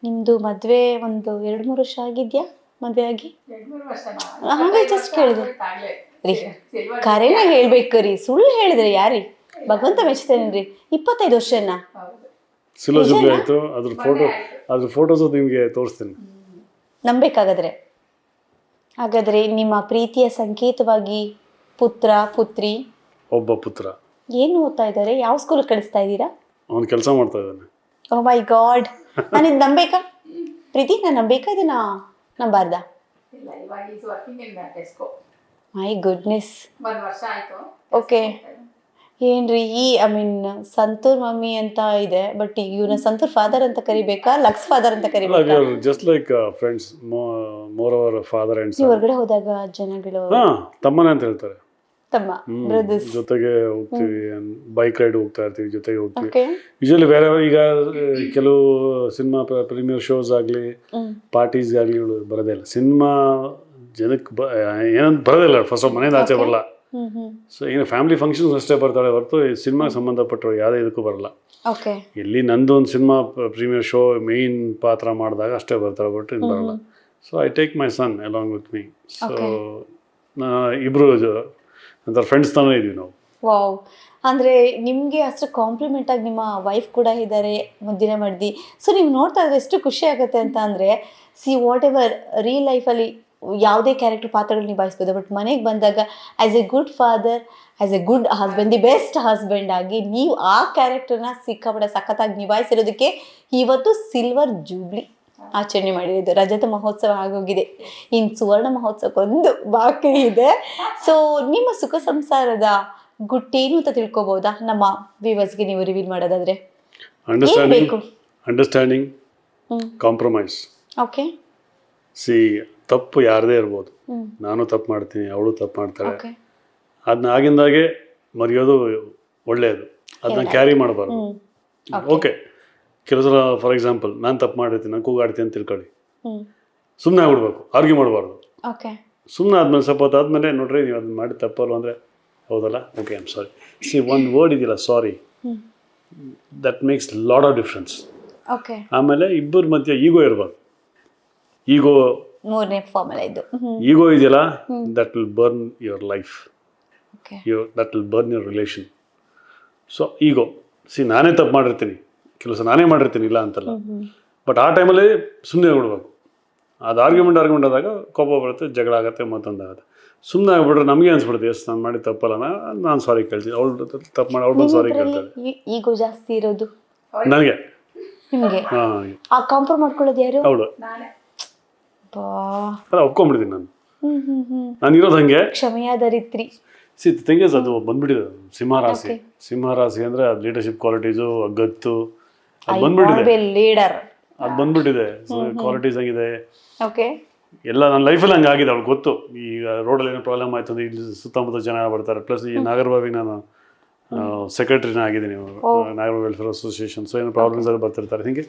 ನಿಮ್ದು ಮದ್ವೆ ಒಂದು 2-3 ವರ್ಷ ಆಗಿದ್ಯಾ ಮದ್ವೆ ಆಗಿ? 2-3 ವರ್ಷನಾ? ಹಾಗೆ ಜಸ್ಟ್ ಕೇಳಿದೆ ಆಗ್ಲೇ ರೀ. ಕರೆನೇ ಹೇಳ್ಬೇಕು ರೀ, ಸುಳ್ಳು ಹೇಳಿದ್ರೆ ಯಾರಿ ಭಗವಂತ ಮೆಚ್ತೇನ್ರಿ. 25 ವರ್ಷನಾ? ಹೌದು. ಸಿಲ್ವರ್ ಜುಬ್ಲಿ ಆಯಿತು. ಅದ್ರ ಫೋಟೋಸು ನಿಮಗೆ ತೋರಿಸ್ತೀನಿ. ನಂಬೇಕಾಗಾದ್ರೆ. ಹಾಗಾದ್ರೆ ನಿಮ್ಮ ಪ್ರೀತಿಯ ಸಂಕೇತವಾಗಿ ಪುತ್ರ ಪುತ್ರಿ ಒಬ್ಬ ಪುತ್ರ. ಏನು ಓದ್ತಾ ಇದ್ದಾರೆ? ಯಾವ ಸ್ಕೂಲ್ ಕಳಿಸ್ತಾ ಇದ್ದೀರಾ? ಅವನು ಕೆಲಸ ಮಾಡ್ತಾ ಇದ್ದಾನೆ. ಓ ಮೈ ಗಾಡ್, ನಾನು ಇದು ನಂಬೇಕಾ ಪ್ರೀತಿ? ನಾನು ನಂಬೇಕಾ ಇದನ್ನ ನಂಬಾರ್ದಾ? ಇಲ್ಲ, ಇವಾಗ is working in Tesco. My goodness. 1 ವರ್ಷ ಆಯ್ತು. ಓಕೆ. ಏನ್ರಿ ಐ ಮೀನ್ ಸಂತೂರ್ ಮಮ್ಮಿ ಅಂತ ಇದೆ, ಬಟ್ ಇವನ ಸಂತೂರ್ ಫಾದರ್ ಅಂತ ಕರಿಬೇಕಾ, ಲಕ್ಸ್ ಫಾದರ್ ಅಂತ ಕರಿಬೇಕಾ? Just like friends, moreover father and ನೀವು ಹೊರಗಡೆ ಹೋದಾಗ ಜನಗಳು ತಮ್ಮನೇ ಅಂತ ಹೇಳ್ತಾರೆ. ತಮ್ಮ, ಬ್ರದರ್ಸ್ ಜೊತೆಗೆ ಹೋಗ್ತೀವಿ, ಬೈಕ್ ರೈಡ್ ಹೋಗ್ತಾ ಇರ್ತೀವಿ, ಜೊತೆಗೆ ಹೋಗ್ತೀವಿ. ಓಕೆ. ಯೂಶಲಿ ಬೇರೆ ಈಗ ಕೆಲವು ಸಿನಿಮಾ ಪ್ರೀಮಿಯರ್ ಶೋಸ್ ಆಗಲಿ ಪಾರ್ಟೀಸ್ ಆಗಲಿ ಇವಳು ಬರೋದೇ ಇಲ್ಲ. ಸಿನಿಮಾ ಜನಕ್ಕೆ ಏನಂತ ಬರೋದೇ ಇಲ್ಲ. ಫಸ್ಟ್ ಆಫ್ ಮನೆಯಿಂದ ಆಚೆ ಬರಲ್ಲ. ಸೊ ಏನು ಫ್ಯಾಮಿಲಿ ಫಂಕ್ಷನ್ಸ್ ಅಷ್ಟೇ ಬರ್ತಾಳೆ ಹೊರತು ಸಿನಿಮಾಗೆ ಸಂಬಂಧಪಟ್ಟರು ಯಾವುದೇ ಇದಕ್ಕೂ ಬರಲ್ಲ. ಓಕೆ. ಇಲ್ಲಿ ನಂದು ಒಂದು ಸಿನಿಮಾ ಪ್ರೀಮಿಯರ್ ಶೋ ಮೇಯ್ನ್ ಪಾತ್ರ ಮಾಡಿದಾಗ ಅಷ್ಟೇ ಬರ್ತಾಳೆ, ಬಟ್ ಇನ್ನು ಬರಲ್ಲ. So I take my son along with me. So ಇಬ್ಬರು ಒಂಥರ ಫ್ರೆಂಡ್ಸ್ ತಾನೇ ಇದೀವಿ ನಾವು. ವಾವ್. ಅಂದರೆ ನಿಮಗೆ ಅಷ್ಟು ಕಾಂಪ್ಲಿಮೆಂಟ್ ಆಗಿ ನಿಮ್ಮ ವೈಫ್ ಕೂಡ ಇದ್ದಾರೆ, ಮುದ್ದಿನ ಮಡ್ದಿ. ಸೊ ನೀವು ನೋಡ್ತಾ ಇದ್ರೆ ಎಷ್ಟು ಖುಷಿ ಆಗುತ್ತೆ ಅಂತ ಅಂದರೆ, ಸಿ ವಾಟ್ ಎವರ್ ರಿಯಲ್ ಲೈಫಲ್ಲಿ ಯಾವುದೇ ಕ್ಯಾರೆಕ್ಟರ್ ಪಾತ್ರಗಳು ನಿಭಾಯಿಸ್ಬೋದು, ಬಟ್ ಮನೆಗೆ ಬಂದಾಗ as A good father, as A good husband, the best husband ಆಗಿ ನೀವು ಆ ಕ್ಯಾರೆಕ್ಟರ್ನ ಸಿಕ್ಕಾಪಟ್ಟೆ ಸಖತ್ತಾಗಿ ನಿಭಾಯಿಸಿರೋದಕ್ಕೆ ಇವತ್ತು ಸಿಲ್ವರ್ ಜೂಬ್ಲಿ ಆಚರಣೆ ಮಾಡಿರೋದು. ರಜತ ಮಹೋತ್ಸವ ಆಗೋಗಿದೆ, ಇನ್ನು ಸುವರ್ಣ ಮಹೋತ್ಸವಕ್ಕೊಂದು ಬಾಕಿ ಇದೆ. ಸೊ ನಿಮ್ಮ ಸುಖ ಸಂಸಾರದ ಗುಟ್ಟೇನು ಅಂತ ತಿಳ್ಕೊಬೋದಾ ನಮ್ಮ ವ್ಯೂವರ್ಸ್ಗೆ ನೀವು ರಿವೀಲ್ ಮಾಡೋದಾದ್ರೆ? Understanding, compromise. ಓಕೆ. ಸಿ ತಪ್ಪು ಯಾರದೇ ಇರ್ಬೋದು, ನಾನು ತಪ್ಪು ಮಾಡ್ತೀನಿ, ಅವಳು ತಪ್ಪು ಮಾಡ್ತಾಳೆ, ಅದನ್ನ ಆಗಿಂದಾಗೆ ಮರೆಯೋದು ಒಳ್ಳೆಯದು. ಅದನ್ನ ಕ್ಯಾರಿ ಮಾಡಬಾರ್ದು. ಓಕೆ, ಕೆಲವು ಸಲ ಫಾರ್ ಎಕ್ಸಾಂಪಲ್ ನಾನು ತಪ್ಪು ಮಾಡಿರ್ತೀನಿ, ನಾನು ಕೂಗಾಡ್ತೀನಿ ಅಂತ ತಿಳ್ಕೊಳ್ಳಿ, ಸುಮ್ಮನೆ ಆಗ್ಬಿಡ್ಬೇಕು, ಆರ್ಗ್ಯೂ ಮಾಡಬಾರ್ದು. ಸುಮ್ಮನೆ ಆದ್ಮೇಲೆ ಸ್ವಲ್ಪ ಹೊತ್ತು ಆದಮೇಲೆ ನೋಡ್ರಿ ನೀವು ಅದನ್ನ ಮಾಡಿ ತಪ್ಪಲ್ಲ ಅಂದರೆ ಹೌದಲ್ಲ, okay I am sorry. See ಒಂದು ವರ್ಡ್ ಇದೆಯಲ್ಲ sorry, that makes lot of difference. ಆಮೇಲೆ ಇಬ್ಬರ ಮಧ್ಯೆ ಈಗೋ ಇರಬಾರ್ದು. ಈಗೋ ಮೂರನೇ ಫಾರ್ಮುಲಾ ಇದು. ಈಗೋ ಇದೆಯಲ್ಲ, that will burn your life, that will burn your relation. So ego, see ನಾನೇ ತಪ್ಪು ಮಾಡಿರ್ತೀನಿ, ಕೆಲಸ ನಾನೇ ಮಾಡಿರ್ತೀನಿ, ಇಲ್ಲ ಅಂತಲ್ಲ, ಬಟ್ ಆ ಟೈಮಲ್ಲಿ ಸುಮ್ಮನೆ ಬಿಡ್ಬೇಕು. ಅದು ಆರ್ಗ್ಯುಮೆಂಟ್ ಆದಾಗ ಕೋಪ ಬರುತ್ತೆ, ಜಗಳ ಆಗುತ್ತೆ, ಮತ್ತೊಂದಾಗುತ್ತೆ. ಸುಮ್ಮನೆ ಆಗ್ಬಿಟ್ರೆ ನಮಗೆ ಅನ್ಸ್ಬಿಡುತ್ತೆ, ಎಸ್ ನಾನು ಮಾಡಿ ತಪ್ಪಲ್ಲ, ನಾನು ಸಾರಿ ಕೇಳ್ತೀನಿ, ಅವಳು ತಪ್ಪು ಮಾಡಿ ಅವಳು ಸಾರಿ ಕೇಳ್ತಾರೆ. ಈಗೋ ಜಾಸ್ತಿ ಇರೋದು ನನಗೆ. ನಿಮಗೆ ಆ ಕಾಂಪ್ರಮೈಸ್ ಮಾಡ್ಕೊಳ್ಳೋದು ಯಾರು? ಅವಳು. ಅಲ್ಲ, ಒಪ್ಕೊಂಡ್ಬಿಡ್ತೀನಿ ನಾನು ಇರೋದು ಹಂಗೆ. ಕ್ಷಮೆಯಾದರಿತ್ರಿ. ಸಿ ಥಿಂಗ್ ಅದು ಬಂದ್ಬಿಟ್ಟಿದೆ. ಸಿಂಹರಾಶಿ ಅಂದರೆ ಅದು ಲೀಡರ್ಶಿಪ್ ಕ್ವಾಲಿಟೀಸು, ಗತ್ತು, ಅದು ಬಂದ್ಬಿಟ್ಟಿದೆ. ಲೀಡರ್ ಅದು ಬಂದ್ಬಿಟ್ಟಿದೆ. ಕ್ವಾಲಿಟೀಸ್ ಆಗಿದೆ ಓಕೆ. ಎಲ್ಲ ನನ್ನ ಲೈಫಲ್ಲಿ ಹಂಗೆ ಆಗಿದೆ. ಅವ್ಳಿಗೆ ಗೊತ್ತು. ಈಗ ರೋಡಲ್ಲಿ ಏನೋ ಪ್ರಾಬ್ಲಮ್ ಆಯ್ತು ಅಂದರೆ ಇಲ್ಲಿ ಸುತ್ತಮುತ್ತ ಜನ ಬರ್ತಾರೆ. ಪ್ಲಸ್ ಈ ನಾಗರಬಾವಿಗೆ ನಾನು ಸೆಕ್ರೆಟರಿನ ಆಗಿದ್ದೀನಿ, ನಾಗರಬಾವಿ ವೆಲ್ಫೇರ್ ಅಸೋಸಿಯೇಷನ್. ಸೊ ಏನೋ ಪ್ರಾಬ್ಲಮ್ಸ್ ಎಲ್ಲ ಬರ್ತಿರ್ತಾರೆ. ಹಿಂಗೆ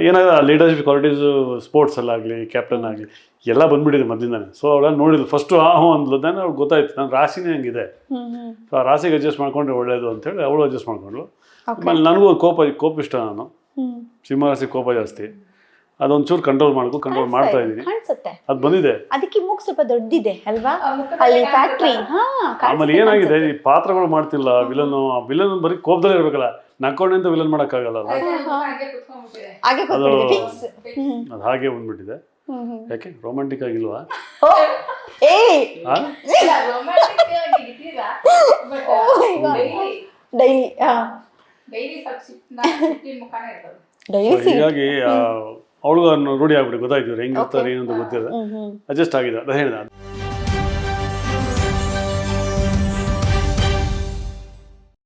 ಏನಾಗಿದೆ ಲೀಡರ್ಶಿಪ್ ಕ್ವಾಲಿಟೀಸು, ಸ್ಪೋರ್ಟ್ಸಲ್ಲಾಗಲಿ, ಕ್ಯಾಪ್ಟನ್ ಆಗಲಿ ಎಲ್ಲ ಬಂದ್ಬಿಟ್ಟಿದೆ ಮೊದಲಿಂದಾನೆ. ಸೊ ಅವಳ ನೋಡಿದ್ಲು ಫಸ್ಟು ಅಂದ್ಲು, ನಾನು ಅವ್ಳಿಗೆ ಗೊತ್ತಾಯ್ತು ನನ್ನ ರಾಶಿನೇ ಹಂಗಿದೆ. ಸೊ ಆ ರಾಶಿಗೆ ಅಡ್ಜಸ್ಟ್ ಮಾಡ್ಕೊಂಡ್ರೆ ಒಳ್ಳೇದು ಅಂತೇಳಿ ಅವಳು ಅಡ್ಜಸ್ಟ್ ಮಾಡ್ಕೊಂಡ್ಳು. ಆಮೇಲೆ ನನಗೂ ಕೋಪ ಇಷ್ಟ. ನಾನು ಸಿಂಹರಾಶಿ ಕೋಪ ಜಾಸ್ತಿ. ಅದೊಂಚೂರು ಕಂಟ್ರೋಲ್ ಮಾಡ್ತಾ ಇದ್ದೀನಿ. ಅದು ಬಂದಿದೆ. ಅದಕ್ಕೆ ಮೂಗು ಸ್ವಲ್ಪ ದೊಡ್ಡದಿದೆ ಅಲ್ವಾ, ಅಲ್ಲಿ ಫ್ಯಾಕ್ಟ್ರಿ. ಆಮೇಲೆ ಏನಾಗಿದೆ, ಈ ಪಾತ್ರಗಳು ಮಾಡ್ತಿಲ್ಲ. ವಿಲನ್ ಬರೀ ಕೋಪದಲ್ಲೇ ಇರ್ಬೇಕಲ್ಲ, ನಕ್ಕೊಂಡೆ ವಿಲನ್ ಮಾಡೋಕ್ಕಾಗಲ್ಲ. ಅದು ಹಾಗೆ ಬಂದ್ಬಿಟ್ಟಿದೆ. ಯಾಕೆ ರೊಮ್ಯಾಂಟಿಕ್ ಆಗಿಲ್ವಾ? ಹೀಗಾಗಿ ಅವಳಿಗೂ ರೂಢಿ ಆಗ್ಬಿಟ್ಟು ಗೊತ್ತಾಯ್ತು ಹೆಂಗಿರ್ತಾರೆ ಏನಂತ ಗೊತ್ತಿಲ್ಲ, ಅಡ್ಜಸ್ಟ್ ಆಗಿದೆ. ಅದು ಹೇಳಿದ.